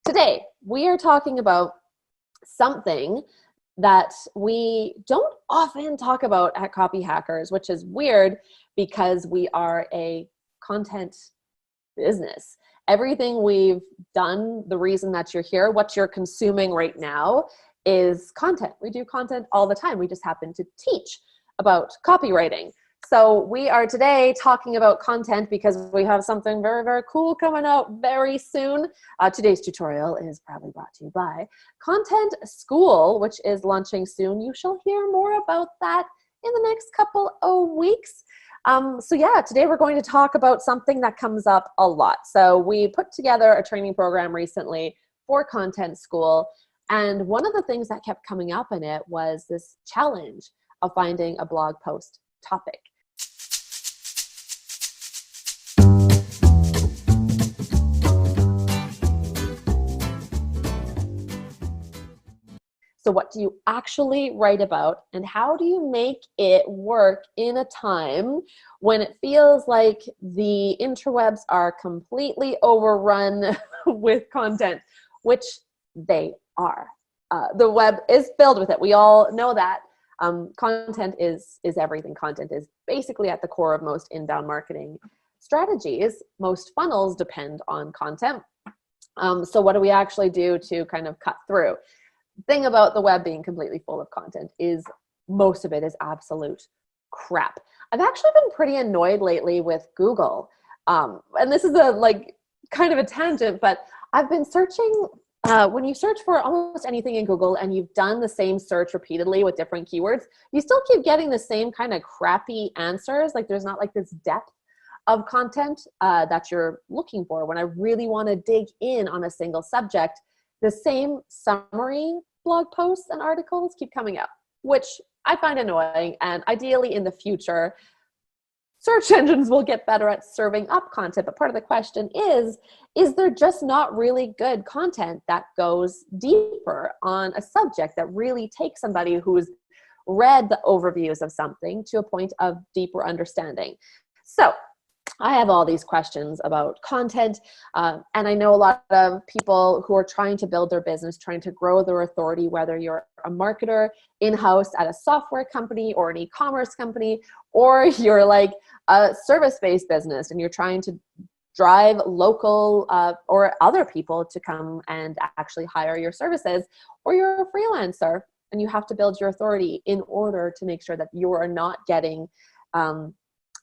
Today, we are talking about something that we don't often talk about at Copyhackers, which is weird because we are a content business. Everything we've done, the reason that you're here, what you're consuming right now is content. We do content all the time. We just happen to teach about copywriting. So we are today talking about content because we have something very, very cool coming out very soon. Today's tutorial is proudly brought to you by Content School, which is launching soon. You shall hear more about that in the next couple of weeks. So yeah, today we're going to talk about something that comes up a lot. So we put together a training program recently for Content School. And one of the things that kept coming up in it was this challenge of finding a blog post topic. So what do you actually write about, and how do you make it work in a time when it feels like the interwebs are completely overrun with content, which they are. The web is filled with it. We all know that. Content is everything. Content is basically at the core of most inbound marketing strategies. Most funnels depend on content. So what do we actually do to kind of cut through? The thing about the web being completely full of content is most of it is absolute crap. I've actually been pretty annoyed lately with Google. And this is kind of a tangent, but I've been searching. When you search for almost anything in Google and you've done the same search repeatedly with different keywords, you still keep getting the same kind of crappy answers. Like there's not like this depth of content that you're looking for. When I really want to dig in on a single subject, the same summary blog posts and articles keep coming up, which I find annoying. And ideally in the future, search engines will get better at serving up content. But part of the question is there just not really good content that goes deeper on a subject that really takes somebody who's read the overviews of something to a point of deeper understanding? So I have all these questions about content, and I know a lot of people who are trying to build their business, trying to grow their authority, whether you're a marketer in-house at a software company or an e-commerce company, or you're like a service-based business and you're trying to drive local or other people to come and actually hire your services, or you're a freelancer and you have to build your authority in order to make sure that you are not getting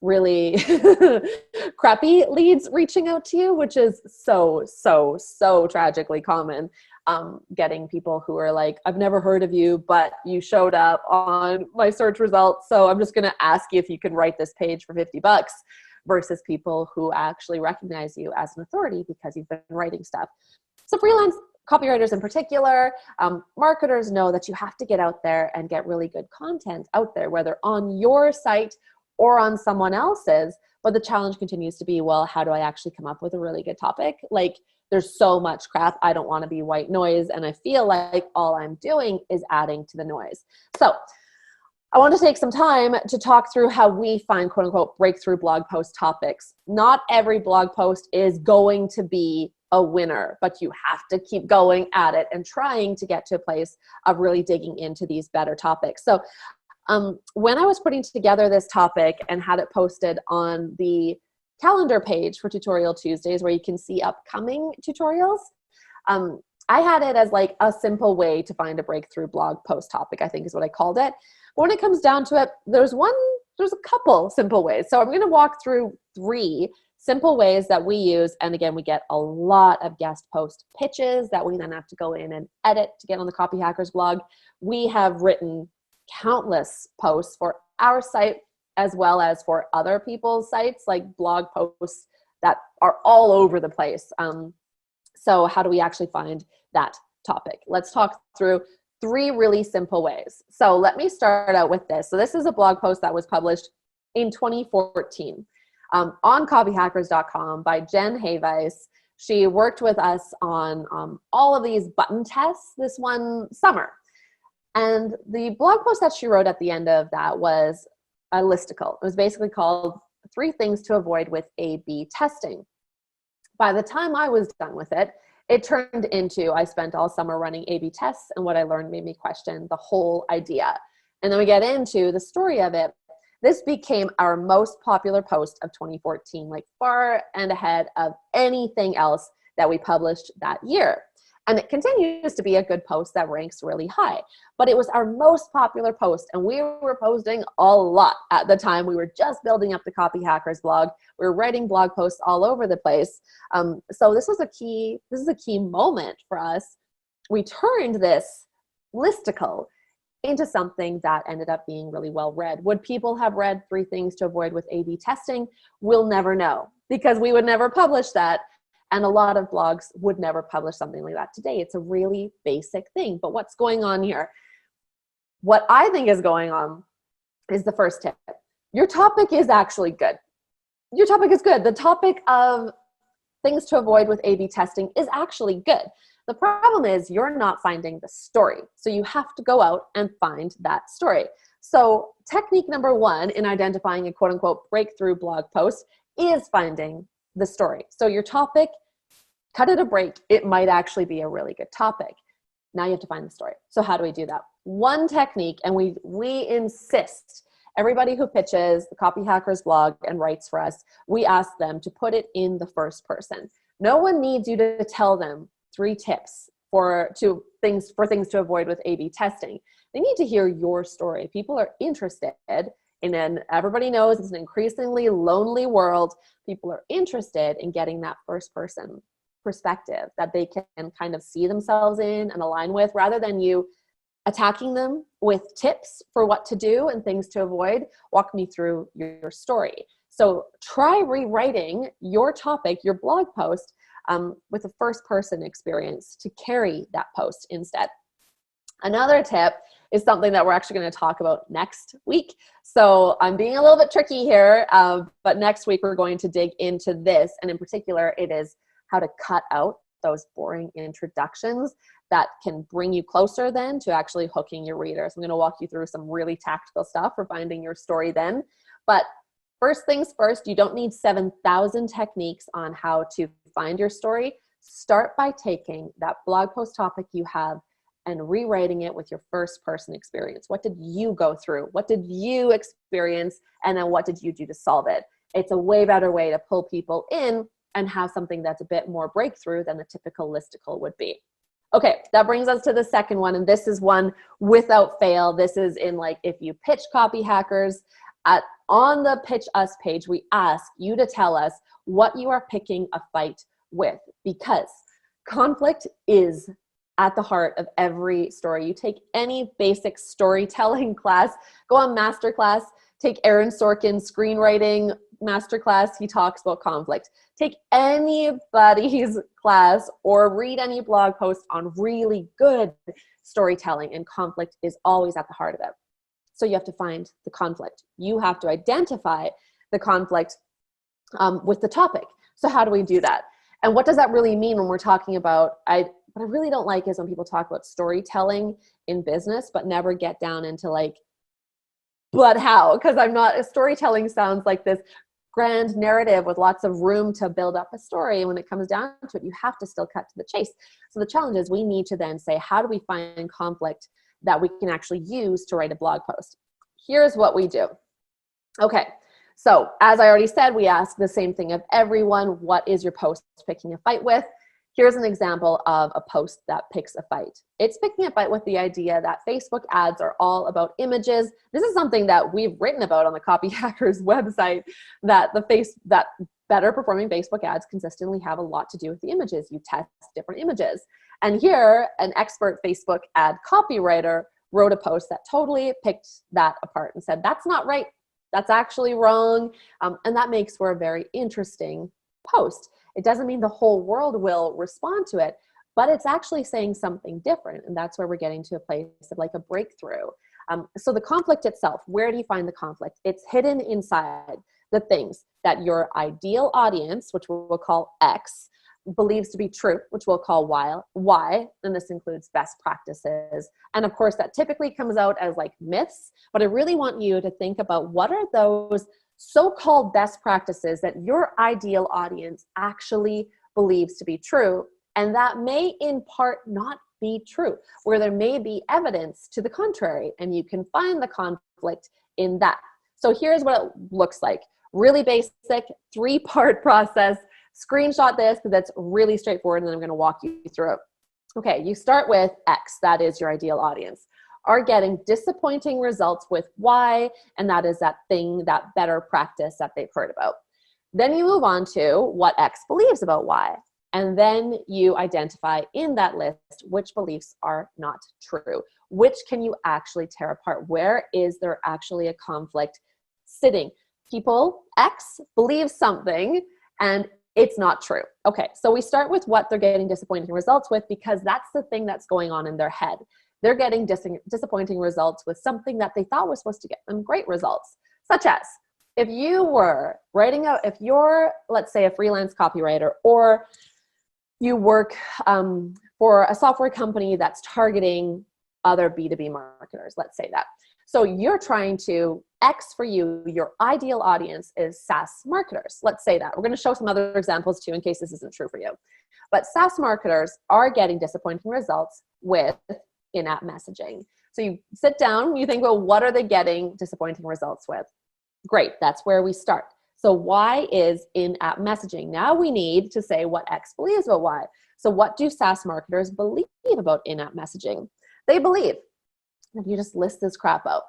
really crappy leads reaching out to you, which is so tragically common. Getting people who are like, I've never heard of you, but you showed up on my search results, so I'm just going to ask you if you can write this page for $50, versus people who actually recognize you as an authority because you've been writing stuff. So freelance copywriters in particular, marketers know that you have to get out there and get really good content out there, whether on your site or on someone else's. But the challenge continues to be, well, how do I actually come up with a really good topic? Like there's so much crap. I don't want to be white noise. And I feel like all I'm doing is adding to the noise. So I want to take some time to talk through how we find quote unquote breakthrough blog post topics. Not every blog post is going to be a winner, but you have to keep going at it and trying to get to a place of really digging into these better topics. So when I was putting together this topic and had it posted on the calendar page for Tutorial Tuesdays, where you can see upcoming tutorials, I had it as like a simple way to find a breakthrough blog post topic, I think is what I called it. But when it comes down to it, there's a couple simple ways. So I'm going to walk through 3 simple ways that we use. And again, we get a lot of guest post pitches that we then have to go in and edit to get on the Copyhackers blog. We have written countless posts for our site as well as for other people's sites, like blog posts that are all over the place. So how do we actually find that topic? Let's talk through 3 really simple ways. So let me start out with this. So this is a blog post that was published in 2014 on copyhackers.com by Jen Hayvice. She worked with us on all of these button tests this one summer. And the blog post that she wrote at the end of that was a listicle. It was basically called 3 Things to Avoid with A/B Testing. By the time I was done with it, it turned into, I spent all summer running A/B tests, and what I learned made me question the whole idea. And then we get into the story of it. This became our most popular post of 2014, like far and ahead of anything else that we published that year. And it continues to be a good post that ranks really high. But it was our most popular post, and we were posting a lot at the time. We were just building up the Copyhackers blog. We were writing blog posts all over the place. So this is a key moment for us. We turned this listicle into something that ended up being really well read. Would people have read 3 things to avoid with A/B testing? We'll never know, because we would never publish that. And a lot of blogs would never publish something like that today. It's a really basic thing. But what's going on here? What I think is going on is the first tip. Your topic is actually good. Your topic is good. The topic of things to avoid with A/B testing is actually good. The problem is you're not finding the story. So you have to go out and find that story. So technique number 1 in identifying a quote unquote breakthrough blog post is finding the story. So your topic, cut it a break. It might actually be a really good topic. Now you have to find the story. So how do we do that? One technique, and we insist, everybody who pitches the Copyhackers blog and writes for us, we ask them to put it in the first person. No one needs you to tell them 3 tips for things to avoid with A/B testing. They need to hear your story. People are interested and everybody knows it's an increasingly lonely world. People are interested in getting that first person perspective that they can kind of see themselves in and align with, rather than you attacking them with tips for what to do and things to avoid. Walk me through your story. So try rewriting your topic, your blog post, with a first person experience to carry that post instead. Another tip is something that we're actually going to talk about next week. So I'm being a little bit tricky here, but next week we're going to dig into this. And in particular, it is how to cut out those boring introductions that can bring you closer then to actually hooking your readers. I'm going to walk you through some really tactical stuff for finding your story then. But first things first, you don't need 7,000 techniques on how to find your story. Start by taking that blog post topic you have and rewriting it with your first person experience. What did you go through? What did you experience? And then what did you do to solve it? It's a way better way to pull people in and have something that's a bit more breakthrough than the typical listicle would be. Okay, that brings us to the second one, and this is one without fail. This is in, like, if you pitch Copyhackers, on the Pitch Us page, we ask you to tell us what you are picking a fight with, because conflict is at the heart of every story. You take any basic storytelling class, go on masterclass, take Aaron Sorkin's screenwriting masterclass, he talks about conflict. Take anybody's class or read any blog post on really good storytelling, and conflict is always at the heart of it. So you have to find the conflict. You have to identify the conflict with the topic. So how do we do that? And what does that really mean when we're talking about, what I really don't like is when people talk about storytelling in business, but never get down into like, but how? Because storytelling sounds like this grand narrative with lots of room to build up a story. And when it comes down to it, you have to still cut to the chase. So the challenge is we need to then say, how do we find conflict that we can actually use to write a blog post? Here's what we do. Okay, so as I already said, we ask the same thing of everyone. What is your post picking a fight with? Here's an example of a post that picks a fight. It's picking a fight with the idea that Facebook ads are all about images. This is something that we've written about on the Copyhackers website, that that better performing Facebook ads consistently have a lot to do with the images. You test different images. And here, an expert Facebook ad copywriter wrote a post that totally picked that apart and said, that's not right. That's actually wrong. And that makes for a very interesting post. It doesn't mean the whole world will respond to it, but it's actually saying something different. And that's where we're getting to a place of like a breakthrough. So the conflict itself, where do you find the conflict? It's hidden inside the things that your ideal audience, which we'll call X, believes to be true, which we'll call Y, and this includes best practices. And of course, that typically comes out as like myths, but I really want you to think about what are those so-called best practices that your ideal audience actually believes to be true, And that may in part not be true, where there may be evidence to the contrary, and you can find the conflict in that. So here's what it looks like. Really basic, 3-part process. Screenshot this because that's really straightforward, and then I'm going to walk you through it. Okay, you start with X, that is your ideal audience, are getting disappointing results with Y, and that is that thing, that better practice that they've heard about. Then you move on to what X believes about Y. And then you identify in that list which beliefs are not true. Which can you actually tear apart? Where is there actually a conflict sitting? People, X, believes something and it's not true. Okay, so we start with what they're getting disappointing results with, because that's the thing that's going on in their head. They're getting disappointing results with something that they thought was supposed to get them great results, such as if you were writing out, if you're, let's say, a freelance copywriter, or you work for a software company that's targeting other B2B marketers, let's say that. So you're trying to, X for you, your ideal audience is SaaS marketers. Let's say that. We're going to show some other examples too in case this isn't true for you. But SaaS marketers are getting disappointing results with in-app messaging. So you sit down, you think, well, what are they getting disappointing results with? Great, that's where we start. So Y is in-app messaging. Now we need to say what X believes about Y. So what do SaaS marketers believe about in-app messaging? They believe, if you just list this crap out,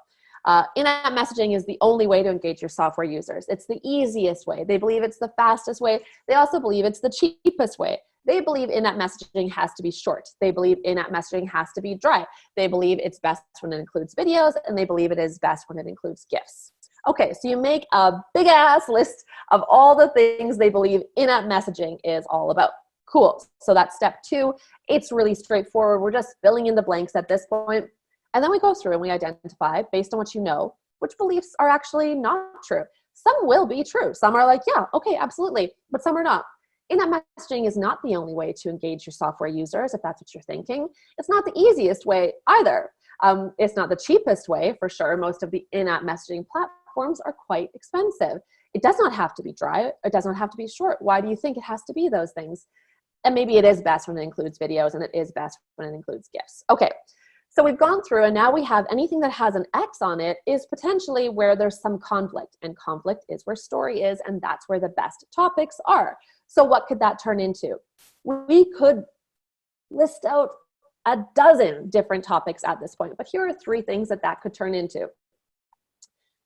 in-app messaging is the only way to engage your software users. It's the easiest way. They believe it's the fastest way. They also believe it's the cheapest way. They believe in-app messaging has to be short. They believe in-app messaging has to be dry. They believe it's best when it includes videos, and they believe it is best when it includes GIFs. Okay, so you make a big ass list of all the things they believe in-app messaging is all about. Cool, so that's step 2. It's really straightforward. We're just filling in the blanks at this point. And then we go through and we identify, based on what you know, which beliefs are actually not true. Some will be true. Some are like, yeah, okay, absolutely, but some are not. In-app messaging is not the only way to engage your software users, if that's what you're thinking. It's not the easiest way either. It's not the cheapest way, for sure. Most of the in-app messaging platforms are quite expensive. It does not have to be dry. It does not have to be short. Why do you think it has to be those things? And maybe it is best when it includes videos, and it is best when it includes GIFs. Okay, so we've gone through, and now we have anything that has an X on it is potentially where there's some conflict, and conflict is where story is, and that's where the best topics are. So what could that turn into? We could list out a dozen different topics at this point, but here are 3 things that that could turn into.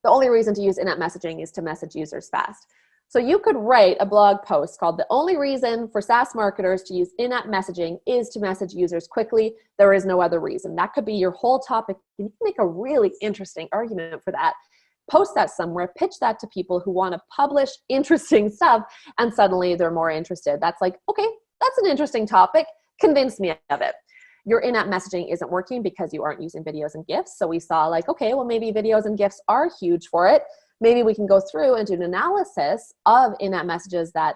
The only reason to use in-app messaging is to message users fast. So you could write a blog post called "The only reason for SaaS marketers to use in-app messaging is to message users quickly. There is no other reason." That could be your whole topic. And you can make a really interesting argument for that. Post that somewhere, pitch that to people who want to publish interesting stuff, and suddenly they're more interested. That's like, okay, that's an interesting topic. Convince me of it. Your in-app messaging isn't working because you aren't using videos and GIFs. So we saw like, okay, well, maybe videos and GIFs are huge for it. Maybe we can go through and do an analysis of in-app messages that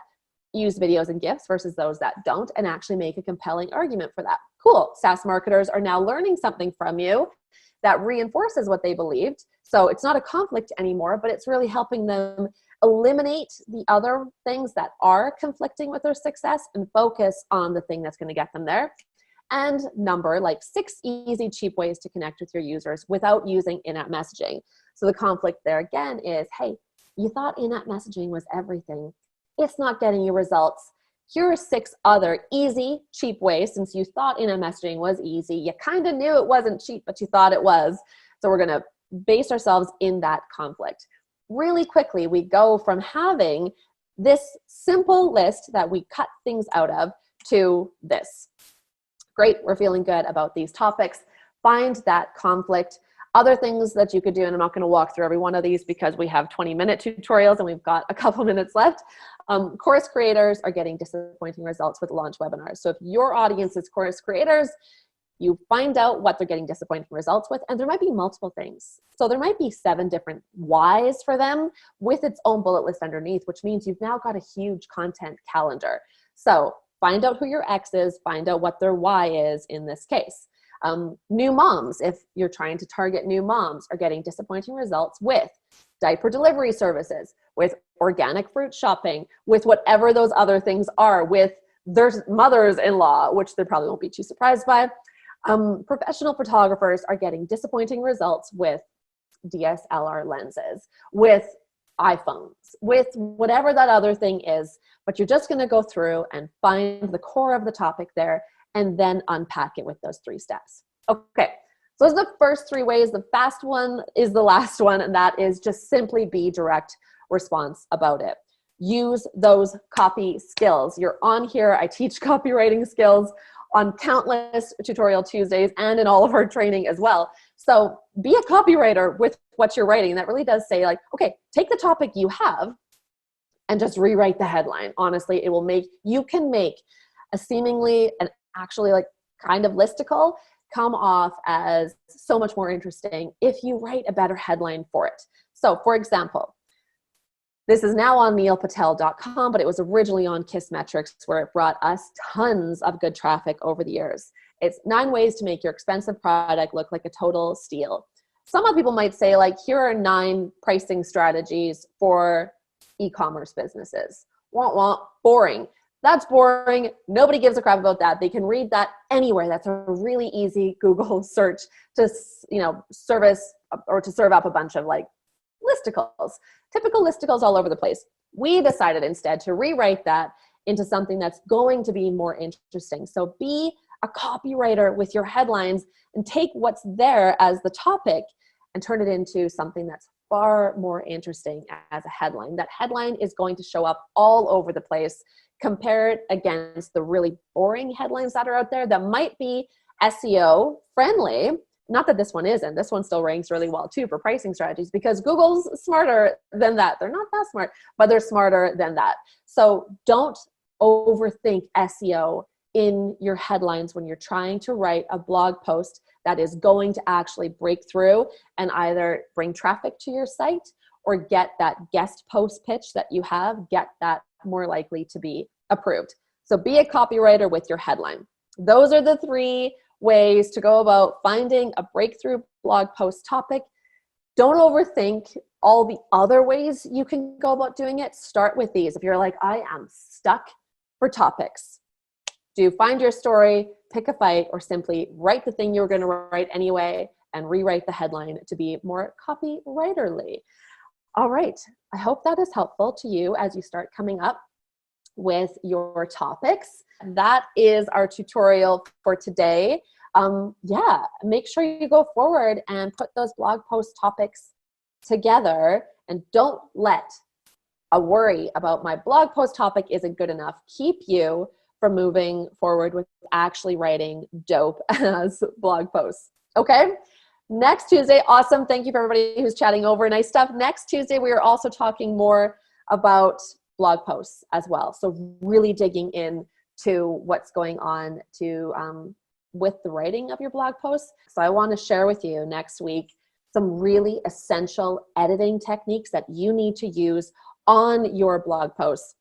use videos and GIFs versus those that don't, and actually make a compelling argument for that. Cool. SaaS marketers are now learning something from you that reinforces what they believed. So it's not a conflict anymore, but it's really helping them eliminate the other things that are conflicting with their success and focus on the thing that's going to get them there. And number like 6 easy, cheap ways to connect with your users without using in-app messaging. So the conflict there again is, hey, you thought in-app messaging was everything. It's not getting you results. Here are 6 other easy, cheap ways. Since you thought in-app messaging was easy, you kind of knew it wasn't cheap, but you thought it was. So we're going to base ourselves in that conflict. Really quickly, we go from having this simple list that we cut things out of to this. Great, we're feeling good about these topics. Find that conflict. Other things that you could do, and I'm not going to walk through every one of these because we have 20-minute tutorials and we've got a couple minutes left. Course creators are getting disappointing results with launch webinars. So if your audience is course creators, you find out what they're getting disappointing results with, and there might be multiple things. So there might be 7 different whys for them with its own bullet list underneath, which means you've now got a huge content calendar. So find out who your X is, find out what their Y is in this case. New moms, if you're trying to target new moms, are getting disappointing results with diaper delivery services, with organic fruit shopping, with whatever those other things are, with their mothers-in-law, which they probably won't be too surprised by. Professional photographers are getting disappointing results with DSLR lenses, with iPhones, with whatever that other thing is, but you're just going to go through and find the core of the topic there and then unpack it with those 3 steps. Okay, so those are the first 3 ways. The fast one is the last one, and that is just simply be direct response about it. Use those copy skills. You're on here. I teach copywriting skills on countless Tutorial Tuesdays and in all of our training as well. So be a copywriter with what you're writing. That really does say, like, okay, take the topic you have and just rewrite the headline. Honestly, it will make, you can make a seemingly and actually like kind of listicle come off as so much more interesting if you write a better headline for it. So for example, this is now on neilpatel.com, but it was originally on Kissmetrics, where it brought us tons of good traffic over the years. It's 9 ways to make your expensive product look like a total steal. Some people might say, like, here are 9 pricing strategies for e-commerce businesses. Wah, wah, boring. That's boring. Nobody gives a crap about that. They can read that anywhere. That's a really easy Google search to, service or to serve up a bunch of like listicles, typical listicles all over the place. We decided instead to rewrite that into something that's going to be more interesting. So be a copywriter with your headlines and take what's there as the topic and turn it into something that's far more interesting as a headline. That headline is going to show up all over the place. Compare it against the really boring headlines that are out there that might be SEO friendly. Not that this one isn't. This one still ranks really well too for pricing strategies, because Google's smarter than that. They're not that smart, but they're smarter than that. So don't overthink SEO in your headlines when you're trying to write a blog post that is going to actually break through and either bring traffic to your site or get that guest post pitch that you have, get that more likely to be approved. So be a copywriter with your headline. Those are the 3 ways to go about finding a breakthrough blog post topic. Don't overthink all the other ways you can go about doing it. Start with these. If you're like, I am stuck for topics, find your story, pick a fight, or simply write the thing you were going to write anyway and rewrite the headline to be more copywriterly. All right. I hope that is helpful to you as you start coming up with your topics. That is our tutorial for today. Make sure you go forward and put those blog post topics together, and don't let a worry about my blog post topic isn't good enough keep you from moving forward with actually writing dope as blog posts. Okay? Next Tuesday, awesome. Thank you for everybody who's chatting over nice stuff. Next Tuesday, we are also talking more about blog posts as well. So really digging in to what's going on with the writing of your blog posts. So I want to share with you next week some really essential editing techniques that you need to use on your blog posts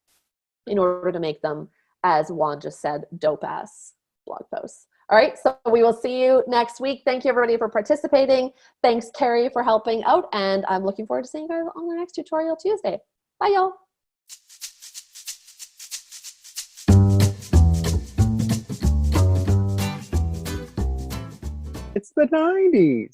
in order to make them, as Juan just said, dope-ass blog posts. All right, so we will see you next week. Thank you, everybody, for participating. Thanks, Carrie, for helping out, and I'm looking forward to seeing you guys on the next Tutorial Tuesday. Bye, y'all. It's the 90s.